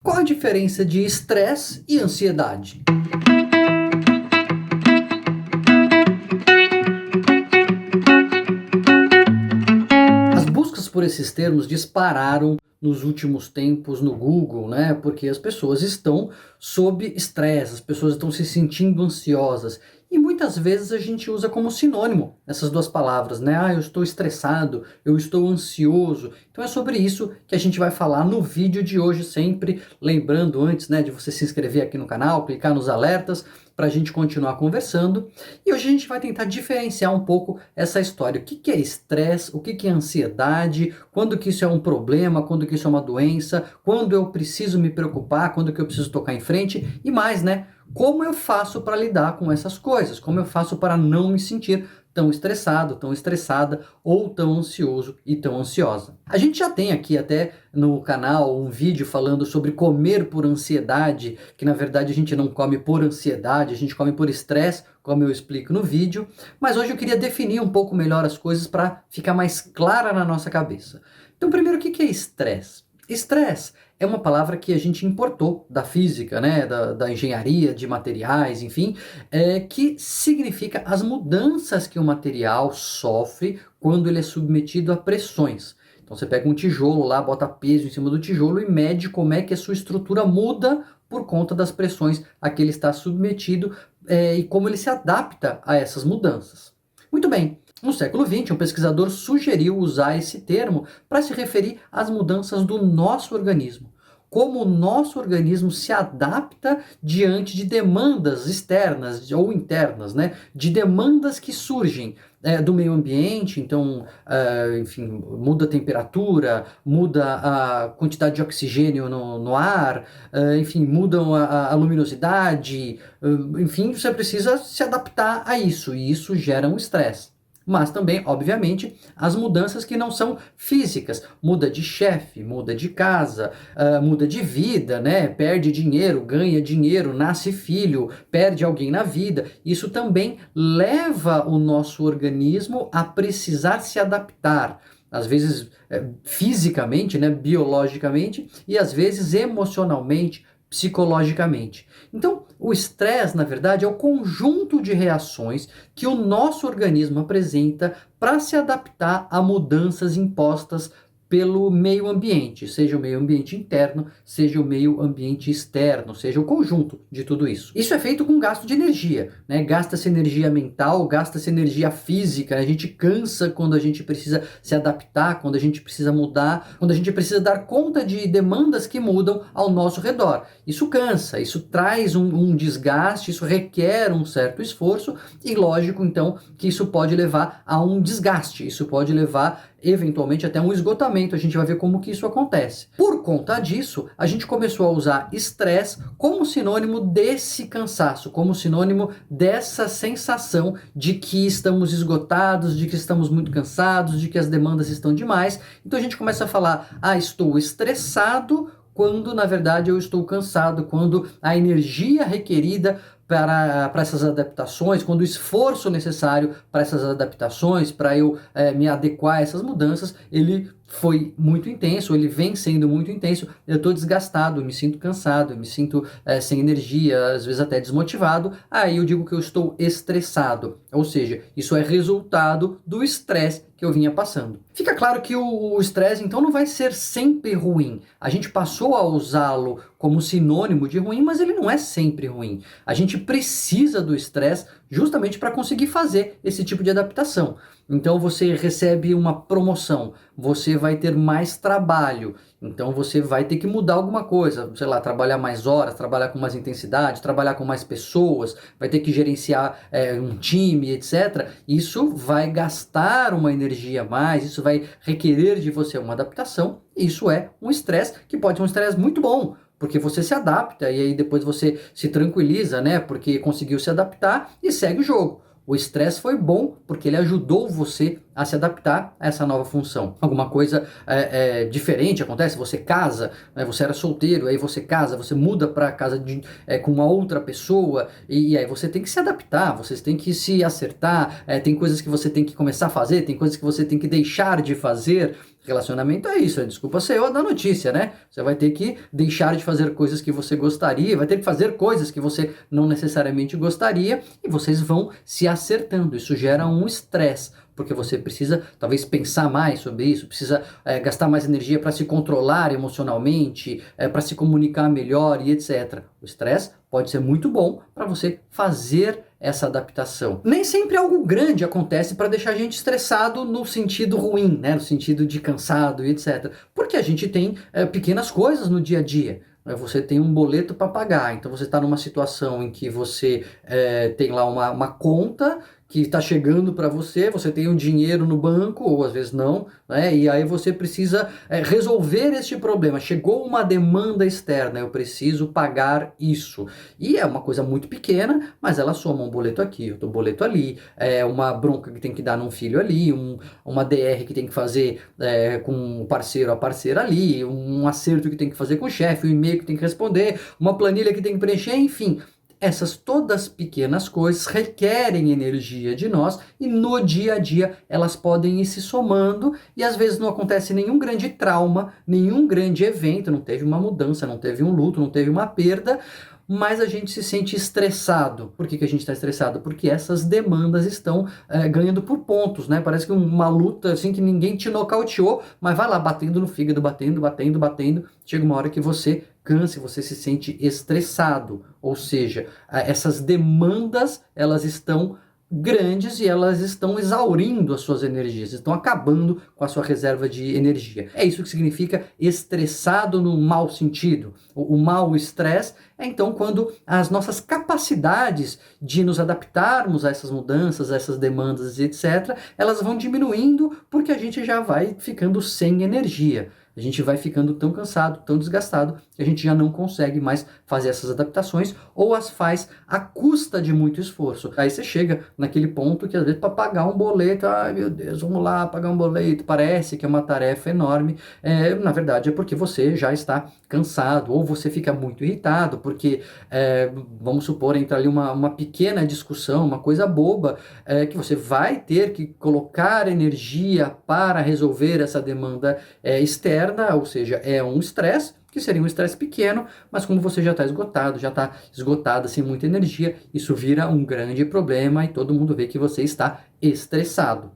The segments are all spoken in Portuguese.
Qual a diferença de estresse e ansiedade? As buscas por esses termos dispararam nos últimos tempos no Google, né? Porque as pessoas estão sob estresse, as pessoas estão se sentindo ansiosas. E muitas vezes a gente usa como sinônimo essas duas palavras, né? Ah, eu estou estressado, eu estou ansioso. Então é sobre isso que a gente vai falar no vídeo de hoje, sempre lembrando antes, né, de você se inscrever aqui no canal, clicar nos alertas para a gente continuar conversando. E hoje a gente vai tentar diferenciar um pouco essa história. O que é estresse, o que é ansiedade, quando que isso é um problema, quando que isso é uma doença, quando eu preciso me preocupar, quando que eu preciso tocar em frente e mais, né? Como eu faço para lidar com essas coisas? Como eu faço para não me sentir tão estressado, tão estressada ou tão ansioso e tão ansiosa? A gente já tem aqui até no canal um vídeo falando sobre comer por ansiedade, que na verdade a gente não come por ansiedade, a gente come por estresse, como eu explico no vídeo, mas hoje eu queria definir um pouco melhor as coisas para ficar mais clara na nossa cabeça. Então, primeiro, o que é estresse? Estresse é uma palavra que a gente importou da física, né, da engenharia, de materiais, enfim, que significa as mudanças que o material sofre quando ele é submetido a pressões. Então você pega um tijolo lá, bota peso em cima do tijolo e mede como é que a sua estrutura muda por conta das pressões a que ele está submetido e como ele se adapta a essas mudanças. Muito bem. No século XX, um pesquisador sugeriu usar esse termo para se referir às mudanças do nosso organismo. Como o nosso organismo se adapta diante de demandas externas ou internas, né? De demandas que surgem do meio ambiente, então, enfim, muda a temperatura, muda a quantidade de oxigênio no ar, enfim, mudam a luminosidade, enfim, você precisa se adaptar a isso, e isso gera um estresse. Mas também, obviamente, as mudanças que não são físicas. Muda de chefe, muda de casa, muda de vida, né? Perde dinheiro, ganha dinheiro, nasce filho, perde alguém na vida. Isso também leva o nosso organismo a precisar se adaptar. Às vezes fisicamente, né? Biologicamente, e às vezes emocionalmente, psicologicamente. Então, o estresse, na verdade, é o conjunto de reações que o nosso organismo apresenta para se adaptar a mudanças impostas pelo meio ambiente, seja o meio ambiente interno, seja o meio ambiente externo, seja o conjunto de tudo isso. Isso é feito com gasto de energia, né? Gasta-se energia mental, gasta-se energia física, a gente cansa quando a gente precisa se adaptar, quando a gente precisa mudar, quando a gente precisa dar conta de demandas que mudam ao nosso redor. Isso cansa, isso traz um desgaste, isso requer um certo esforço e lógico então que isso pode levar a um desgaste, isso pode levar eventualmente até um esgotamento, a gente vai ver como que isso acontece. Por conta disso, a gente começou a usar estresse como sinônimo desse cansaço, como sinônimo dessa sensação de que estamos esgotados, de que estamos muito cansados, de que as demandas estão demais. Então a gente começa a falar, estou estressado, quando na verdade eu estou cansado, quando a energia requerida para essas adaptações, quando o esforço necessário para essas adaptações, para eu me adequar a essas mudanças, ele foi muito intenso, ele vem sendo muito intenso, eu estou desgastado, eu me sinto cansado, eu me sinto sem energia, às vezes até desmotivado, aí eu digo que eu estou estressado, ou seja, isso é resultado do estresse que eu vinha passando. Fica claro que o estresse então não vai ser sempre ruim, a gente passou a usá-lo como sinônimo de ruim, mas ele não é sempre ruim. A gente precisa do estresse justamente para conseguir fazer esse tipo de adaptação. Então você recebe uma promoção, você vai ter mais trabalho, então você vai ter que mudar alguma coisa, sei lá, trabalhar mais horas, trabalhar com mais intensidade, trabalhar com mais pessoas, vai ter que gerenciar um time, etc. Isso vai gastar uma energia a mais, isso vai requerer de você uma adaptação, e isso é um estresse que pode ser um estresse muito bom, porque você se adapta e aí depois você se tranquiliza, né? Porque conseguiu se adaptar e segue o jogo. O estresse foi bom porque ele ajudou você a se adaptar a essa nova função. Alguma coisa diferente acontece, você casa, né, você era solteiro, aí você casa, você muda para casa com uma outra pessoa, e aí você tem que se adaptar, vocês têm que se acertar, tem coisas que você tem que começar a fazer, tem coisas que você tem que deixar de fazer. Relacionamento é isso, desculpa ser eu da notícia, né? Você vai ter que deixar de fazer coisas que você gostaria, vai ter que fazer coisas que você não necessariamente gostaria, e vocês vão se acertando. Isso gera um estresse, porque você precisa talvez pensar mais sobre isso, precisa gastar mais energia para se controlar emocionalmente, para se comunicar melhor e etc. O estresse pode ser muito bom para você fazer essa adaptação. Nem sempre algo grande acontece para deixar a gente estressado no sentido ruim, né? No sentido de cansado e etc. Porque a gente tem pequenas coisas no dia a dia. Você tem um boleto para pagar, então você está numa situação em que você tem lá uma conta que está chegando para você, você tem um dinheiro no banco, ou às vezes não, né? E aí você precisa resolver este problema. Chegou uma demanda externa, eu preciso pagar isso. E é uma coisa muito pequena, mas ela soma um boleto aqui, outro boleto ali, uma bronca que tem que dar num filho ali, uma DR que tem que fazer com o parceiro, a parceira ali, um acerto que tem que fazer com o chefe, um e-mail que tem que responder, uma planilha que tem que preencher, enfim. Essas todas pequenas coisas requerem energia de nós e no dia a dia elas podem ir se somando e às vezes não acontece nenhum grande trauma, nenhum grande evento, não teve uma mudança, não teve um luto, não teve uma perda, mas a gente se sente estressado. Por que a gente está estressado? Porque essas demandas estão ganhando por pontos, né? Parece que uma luta assim que ninguém te nocauteou, mas vai lá batendo no fígado, batendo, batendo, batendo. Chega uma hora que você cansa, você se sente estressado. Ou seja, essas demandas, elas estão grandes e elas estão exaurindo as suas energias, estão acabando com a sua reserva de energia. É isso que significa estressado no mau sentido. O mau estresse é então quando as nossas capacidades de nos adaptarmos a essas mudanças, a essas demandas, etc., elas vão diminuindo porque a gente já vai ficando sem energia. A gente vai ficando tão cansado, tão desgastado, que a gente já não consegue mais fazer essas adaptações ou as faz à custa de muito esforço. Aí você chega naquele ponto que às vezes para pagar um boleto, ai meu Deus, vamos lá pagar um boleto, parece que é uma tarefa enorme. Na verdade é porque você já está cansado ou você fica muito irritado porque, vamos supor, entra ali uma pequena discussão, uma coisa boba, que você vai ter que colocar energia para resolver essa demanda externa, ou seja, é um estresse, que seria um estresse pequeno, mas como você já está esgotado, já está esgotado, sem muita energia, isso vira um grande problema e todo mundo vê que você está estressado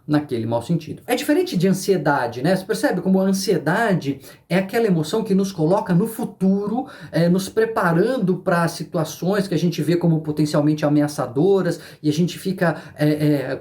naquele mau sentido. É diferente de ansiedade, né? Você percebe como a ansiedade é aquela emoção que nos coloca no futuro, nos preparando para situações que a gente vê como potencialmente ameaçadoras e a gente fica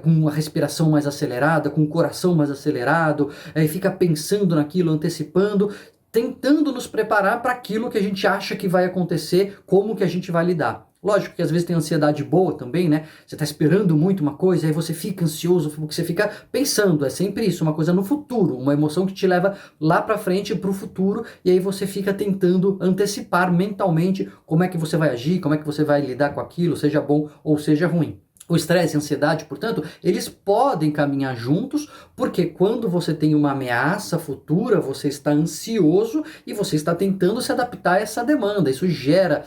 com a respiração mais acelerada, com o coração mais acelerado, fica pensando naquilo, antecipando, tentando nos preparar para aquilo que a gente acha que vai acontecer, como que a gente vai lidar. Lógico que às vezes tem ansiedade boa também, né? Você está esperando muito uma coisa, aí você fica ansioso, porque você fica pensando, é sempre isso, uma coisa no futuro, uma emoção que te leva lá para frente, para o futuro, e aí você fica tentando antecipar mentalmente como é que você vai agir, como é que você vai lidar com aquilo, seja bom ou seja ruim. O estresse e a ansiedade, portanto, eles podem caminhar juntos, porque quando você tem uma ameaça futura, você está ansioso e você está tentando se adaptar a essa demanda. Isso gera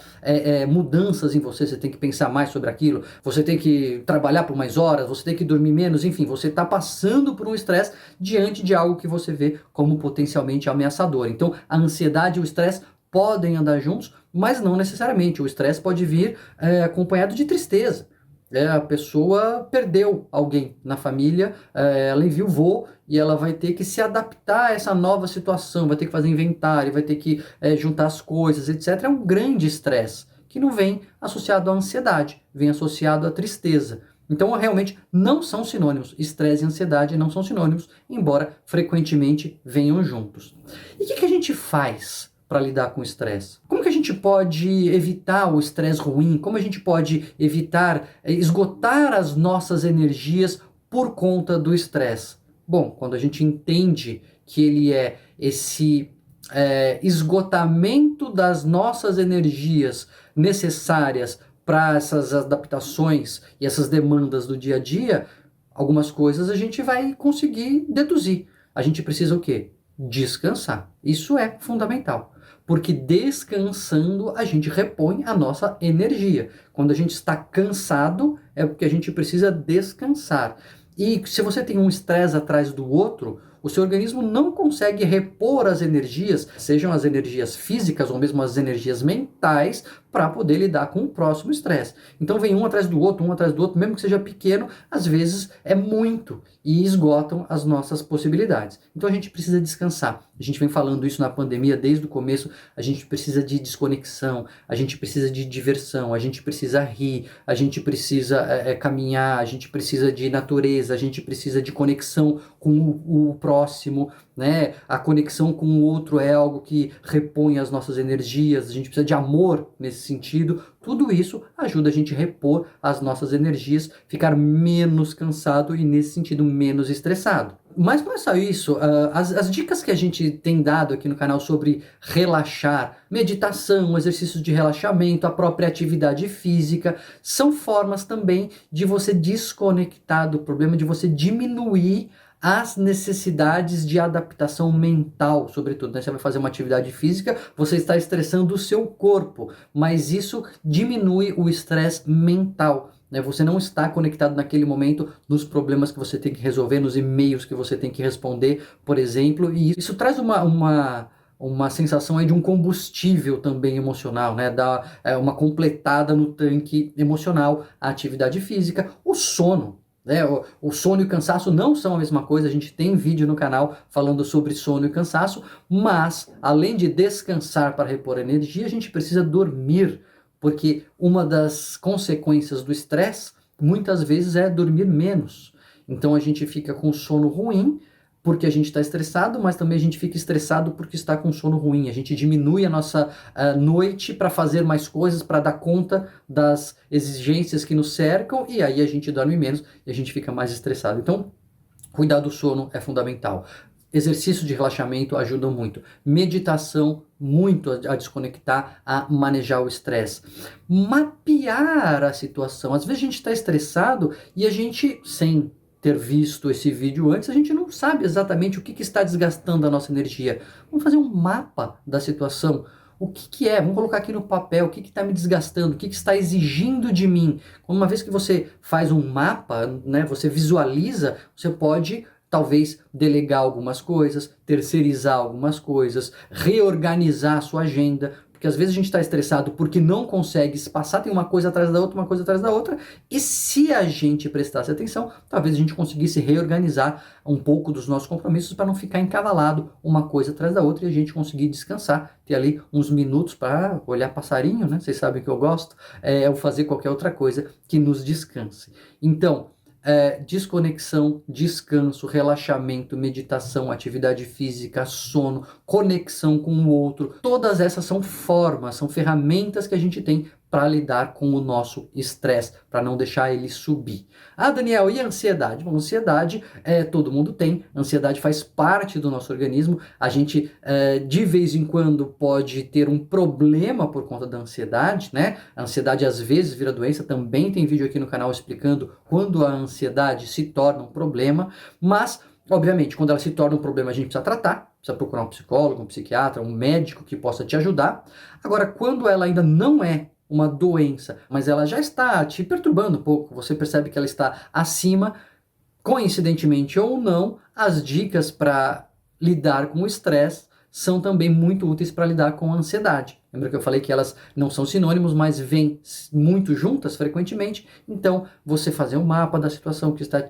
mudanças em você, você tem que pensar mais sobre aquilo, você tem que trabalhar por mais horas, você tem que dormir menos, enfim, você está passando por um estresse diante de algo que você vê como potencialmente ameaçador. Então, a ansiedade e o estresse podem andar juntos, mas não necessariamente. O estresse pode vir acompanhado de tristeza. A pessoa perdeu alguém na família, ela enviuvou e ela vai ter que se adaptar a essa nova situação, vai ter que fazer inventário, vai ter que juntar as coisas, etc. É um grande estresse que não vem associado à ansiedade, vem associado à tristeza. Então, realmente, não são sinônimos. Estresse e ansiedade não são sinônimos, embora frequentemente venham juntos. E o que a gente faz para lidar com o estresse? Como que a gente pode evitar o estresse ruim? Como a gente pode evitar esgotar as nossas energias por conta do estresse? Bom, quando a gente entende que ele é esse esgotamento das nossas energias necessárias para essas adaptações e essas demandas do dia a dia, algumas coisas a gente vai conseguir deduzir. A gente precisa o quê? Descansar. Isso é fundamental. Porque descansando a gente repõe a nossa energia. Quando a gente está cansado, é porque a gente precisa descansar. E se você tem um estresse atrás do outro, o seu organismo não consegue repor as energias, sejam as energias físicas ou mesmo as energias mentais, para poder lidar com o próximo estresse. Então vem um atrás do outro, mesmo que seja pequeno, às vezes é muito e esgotam as nossas possibilidades. Então a gente precisa descansar. A gente vem falando isso na pandemia desde o começo, a gente precisa de desconexão, a gente precisa de diversão, a gente precisa rir, a gente precisa caminhar, a gente precisa de natureza, a gente precisa de conexão com o próximo, né? A conexão com o outro é algo que repõe as nossas energias, a gente precisa de amor nesse sentido. Tudo isso ajuda a gente a repor as nossas energias, ficar menos cansado e, nesse sentido, menos estressado. Mas não é só isso, as dicas que a gente tem dado aqui no canal sobre relaxar, meditação, exercícios de relaxamento, a própria atividade física, são formas também de você desconectar do problema, de você diminuir as necessidades de adaptação mental, sobretudo, né? Você vai fazer uma atividade física, você está estressando o seu corpo, mas isso diminui o estresse mental, né? Você não está conectado naquele momento nos problemas que você tem que resolver, nos e-mails que você tem que responder, por exemplo, e isso traz uma sensação aí de um combustível também emocional, né? Dá uma completada no tanque emocional, a atividade física, o sono. O sono e o cansaço não são a mesma coisa, a gente tem vídeo no canal falando sobre sono e cansaço, mas além de descansar para repor energia, a gente precisa dormir, porque uma das consequências do estresse muitas vezes é dormir menos. Então a gente fica com sono ruim, porque a gente está estressado, mas também a gente fica estressado porque está com sono ruim. A gente diminui a nossa noite para fazer mais coisas, para dar conta das exigências que nos cercam, e aí a gente dorme menos e a gente fica mais estressado. Então, cuidar do sono é fundamental. Exercício de relaxamento ajuda muito. Meditação, muito a desconectar, a manejar o estresse. Mapear a situação. Às vezes a gente está estressado e a gente, sem ter visto esse vídeo antes, a gente não sabe exatamente o que está desgastando a nossa energia. Vamos fazer um mapa da situação. O que é? Vamos colocar aqui no papel o que está me desgastando, o que está exigindo de mim. Uma vez que você faz um mapa, né, você visualiza, você pode talvez delegar algumas coisas, terceirizar algumas coisas, reorganizar a sua agenda. Porque às vezes a gente está estressado porque não consegue espaçar, tem uma coisa atrás da outra, uma coisa atrás da outra, e se a gente prestasse atenção, talvez a gente conseguisse reorganizar um pouco dos nossos compromissos para não ficar encavalado uma coisa atrás da outra e a gente conseguir descansar, ter ali uns minutos para olhar passarinho, né? Vocês sabem que eu gosto, ou fazer qualquer outra coisa que nos descanse. Então, desconexão, descanso, relaxamento, meditação, atividade física, sono, conexão com o outro, todas essas são formas, são ferramentas que a gente tem para lidar com o nosso estresse, para não deixar ele subir. Ah, Daniel, e a ansiedade? Bom, ansiedade todo mundo tem, ansiedade faz parte do nosso organismo, a gente de vez em quando pode ter um problema por conta da ansiedade, né? A ansiedade às vezes vira doença, também tem vídeo aqui no canal explicando quando a ansiedade se torna um problema, mas obviamente, quando ela se torna um problema, a gente precisa tratar, precisa procurar um psicólogo, um psiquiatra, um médico que possa te ajudar. Agora, quando ela ainda não é uma doença, mas ela já está te perturbando um pouco, você percebe que ela está acima, coincidentemente ou não, as dicas para lidar com o estresse são também muito úteis para lidar com a ansiedade. Lembra que eu falei que elas não são sinônimos, mas vêm muito juntas frequentemente? Então, você fazer um mapa da situação que está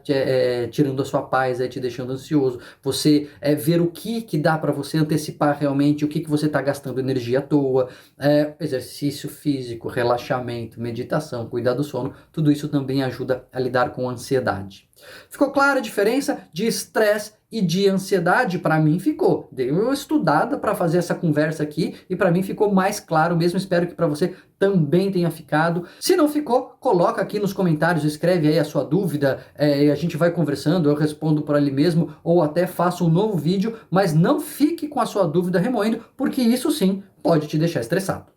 tirando a sua paz, te deixando ansioso, você ver o que dá para você antecipar realmente, o que você está gastando energia à toa, exercício físico, relaxamento, meditação, cuidar do sono, tudo isso também ajuda a lidar com a ansiedade. Ficou clara a diferença de estresse e de ansiedade? Para mim ficou. Dei uma estudada para fazer essa conversa aqui e para mim ficou mais claro mesmo. Espero que para você também tenha ficado. Se não ficou, coloca aqui nos comentários, escreve aí a sua dúvida, a gente vai conversando, eu respondo por ali mesmo ou até faço um novo vídeo, mas não fique com a sua dúvida remoendo, porque isso sim pode te deixar estressado.